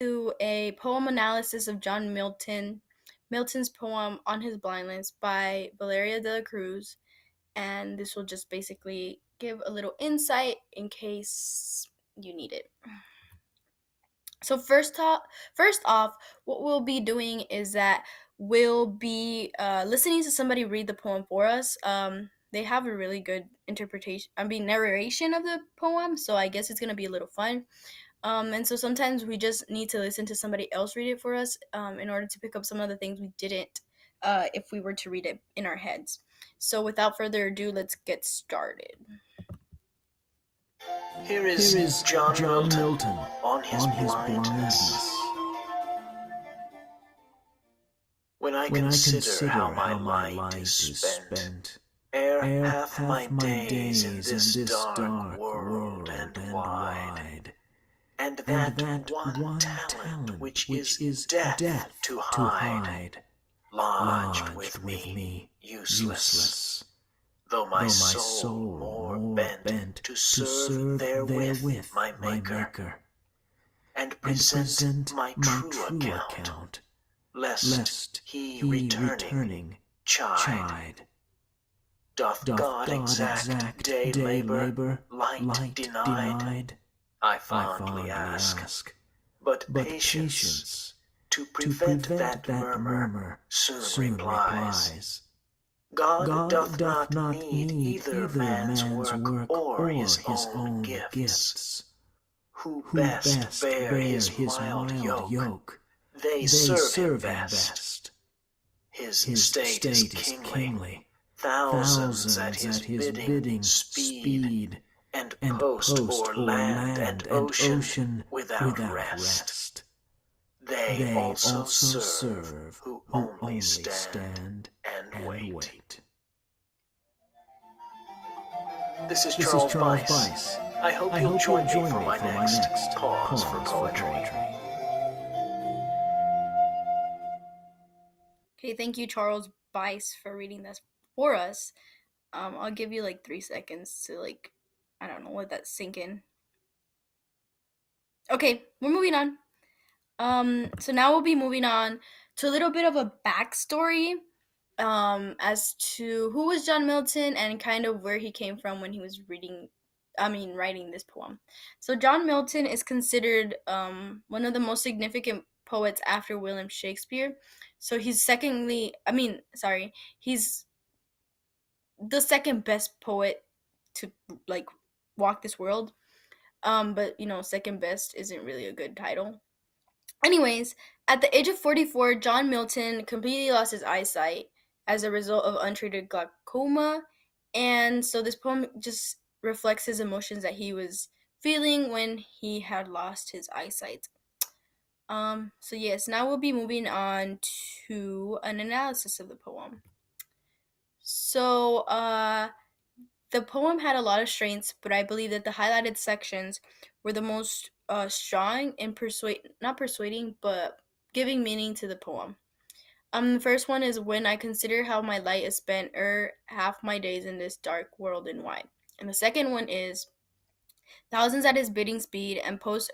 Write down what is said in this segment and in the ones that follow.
To a poem analysis of John Milton's poem On His Blindness by Valeria de la Cruz, and this will just basically give a little insight in case you need it. So first off, what we'll be doing is that we'll be listening to somebody read the poem for us. They have a really good narration of the poem, so I guess it's gonna be a little fun. And so sometimes we just need to listen to somebody else read it for us in order to pick up some of the things we didn't if we were to read it in our heads. So without further ado, let's get started. Here Here is is John John Milton Milton on his blindness. When I When I consider how my light is spent, ere half my days in this dark world and wide, and that one talent which is death to hide, lodged with me useless, though my soul more bent to serve therewith my Maker, and present my true account, lest he returning chide. Doth God exact day labor, light denied? I fondly ask, but patience to prevent that murmur soon replies. God doth not need either man's work or his own gifts. Who best bear his mild yoke, they serve him best. His state is kingly, thousands at his bidding speed, and post o'er land and ocean without rest. They also serve who only stand and wait. This is Charles Bice. I hope you'll join me for my next Pause for Poetry. Okay, thank you, Charles Bice, for reading this for us. I'll give you like 3 seconds to I don't know, let that sink in. Okay, we're moving on. So now we'll be moving on to a little bit of a backstory as to who was John Milton and kind of where he came from when he was writing this poem. So John Milton is considered one of the most significant poets after William Shakespeare. So he's he's the second best poet to walk this world. But second best isn't really a good title. Anyways, at the age of 44, John Milton completely lost his eyesight as a result of untreated glaucoma, and so this poem just reflects his emotions that he was feeling when he had lost his eyesight. So yes, now we'll be moving on to an analysis of the poem. So, the poem had a lot of strengths, but I believe that the highlighted sections were the most strong in not persuading, but giving meaning to the poem. The first one is when I consider how my light is spent half my days in this dark world and wide. And the second one is thousands at his bidding speed and post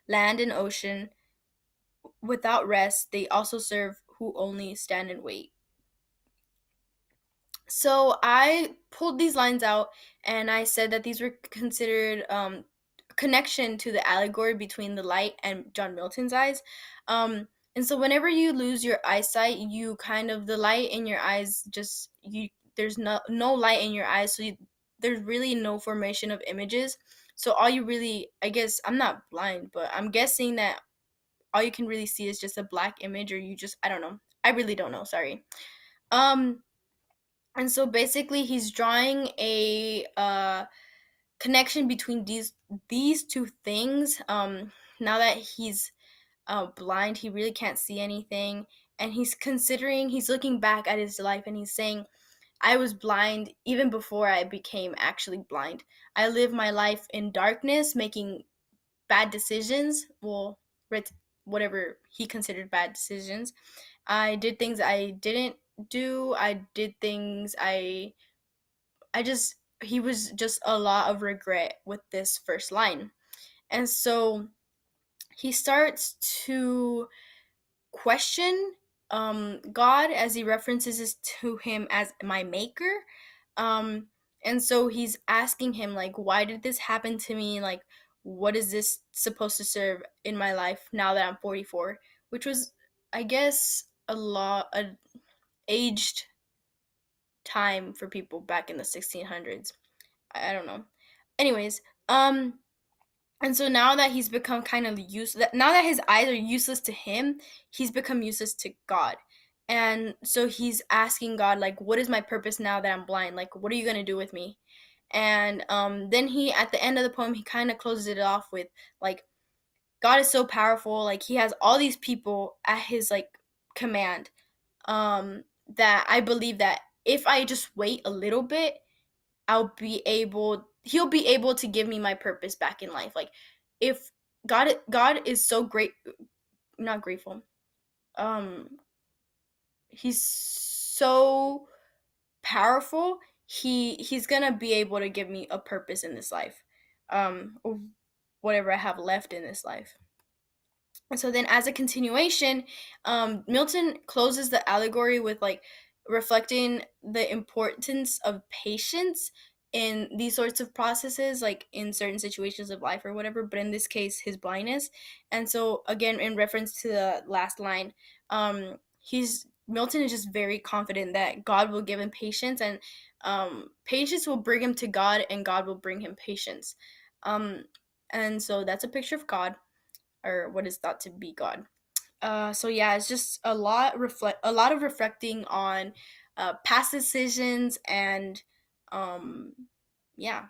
land and ocean without rest. They also serve who only stand and wait. So I pulled these lines out and I said that these were considered connection to the allegory between the light and John Milton's eyes. And so whenever you lose your eyesight, you kind of the light in your eyes there's no light in your eyes, so there's really no formation of images. So all you really, I guess I'm not blind, but I'm guessing that all you can really see is just a black image, or I don't know. I really don't know. Sorry. Um, and so basically, he's drawing a connection between these two things. Now that he's blind, he really can't see anything, and he's looking back at his life, and he's saying, "I was blind even before I became actually blind. I lived my life in darkness, making bad decisions. Well, whatever he considered bad decisions. I did things I didn't do. I did things I just he was just a lot of regret with this first line." And so he starts to question God, as he references this to him as my maker. Um, and so he's asking him, like, why did this happen to me? Like, what is this supposed to serve in my life now that I'm 44? Which was, I guess, a aged time for people back in the 1600s. I don't know. Anyways, and so now that he's become kind of useless, now that his eyes are useless to him, he's become useless to God. And so he's asking God, like, what is my purpose now that I'm blind? Like, what are you going to do with me? And then he, at the end of the poem, he kind of closes it off with, like, God is so powerful. Like, he has all these people at his, like, command, that I believe that if I just wait a little bit, he'll be able to give me my purpose back in life. Like, if God is so great, not grateful. Um he's so powerful. He's going to be able to give me a purpose in this life. Or whatever I have left in this life. And so then, as a continuation, Milton closes the allegory with, like, reflecting the importance of patience in these sorts of processes, like in certain situations of life or whatever, but in this case, his blindness. And so, again, in reference to the last line, he's Milton is just very confident that God will give him patience, and patience will bring him to God, and God will bring him patience. Um, and so that's a picture of God, or what is thought to be God. So yeah, it's just a lot of reflecting on past decisions, and um, yeah.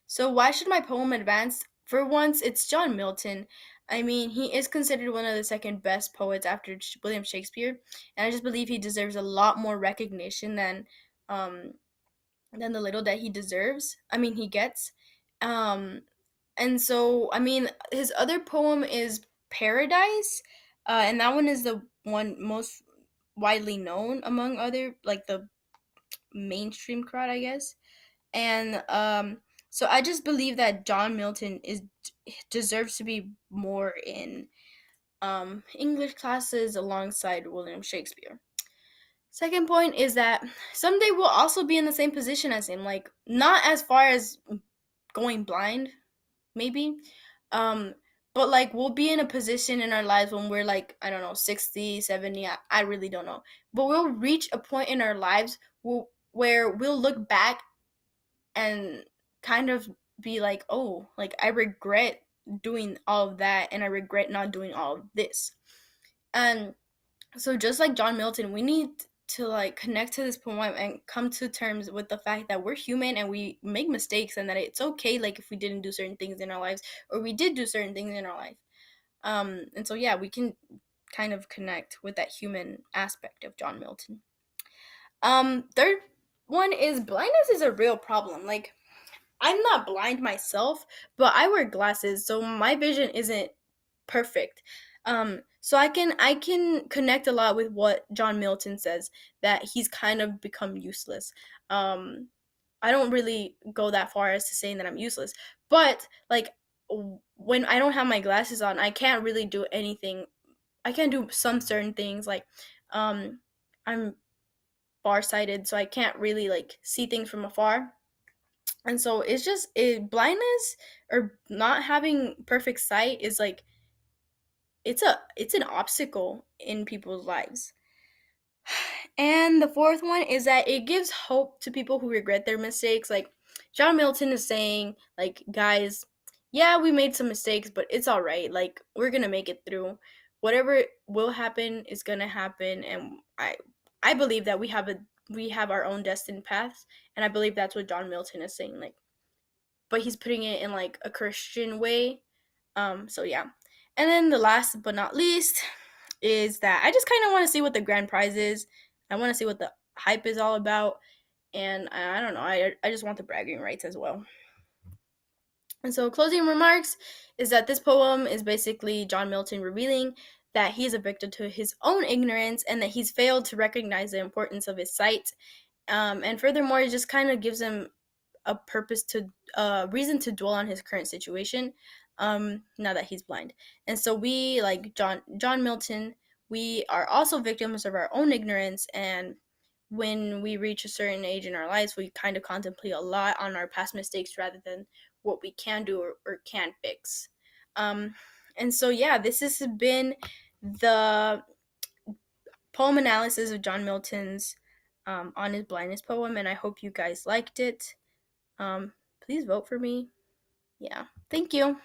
So why should my poem advance? For once, it's John Milton. I mean, he is considered one of the second best poets after William Shakespeare, and I just believe he deserves a lot more recognition um, than the little that he deserves. I mean, he gets. Um, and so, I mean, his other poem is Paradise, and that one is the one most widely known among other, like, the mainstream crowd, I guess. And so I just believe that John Milton is deserves to be more in English classes alongside William Shakespeare. Second point is that someday we'll also be in the same position as him, like, not as far as going blind, maybe, um but, like, we'll be in a position in our lives when we're, like, I don't know, 60, 70. I really don't know, but we'll reach a point in our lives where we'll look back and kind of be like, oh, like, I regret doing all of that, and I regret not doing all of this. And so, just like John Milton, we need to, like, connect to this poem and come to terms with the fact that we're human and we make mistakes, and that it's okay, like, if we didn't do certain things in our lives, or we did do certain things in our life. And so, yeah, we can kind of connect with that human aspect of John Milton. Third one is blindness is a real problem. Like, I'm not blind myself, but I wear glasses, so my vision isn't perfect. So I can connect a lot with what John Milton says, that he's kind of become useless. Um, I don't really go that far as to saying that I'm useless, but, like, when I don't have my glasses on, I can't really do anything. I can do some certain things, like, I'm farsighted, so I can't really, like, see things from afar. And so it's just blindness, or not having perfect sight, is like, it's an obstacle in people's lives. And the fourth one is that it gives hope to people who regret their mistakes. Like, John Milton is saying, like, guys, yeah, we made some mistakes, but it's all right. Like, we're going to make it through. Whatever will happen is going to happen, and I believe that we have our own destined paths, and I believe that's what John Milton is saying, like, but he's putting it in, like, a Christian way. So yeah. And then the last but not least is that I just kind of want to see what the grand prize is. I want to see what the hype is all about, and I don't know. I just want the bragging rights as well. And so, closing remarks is that this poem is basically John Milton revealing that he is a victim to his own ignorance, and that he's failed to recognize the importance of his sight. And furthermore, it just kind of gives him a purpose to reason to dwell on his current situation. now that he's blind. And so we, like John Milton, we are also victims of our own ignorance. And when we reach a certain age in our lives, we kind of contemplate a lot on our past mistakes rather than what we can do or can't fix. And so, yeah, this has been the poem analysis of John Milton's On His Blindness poem, and I hope you guys liked it. Please vote for me. Yeah. Thank you.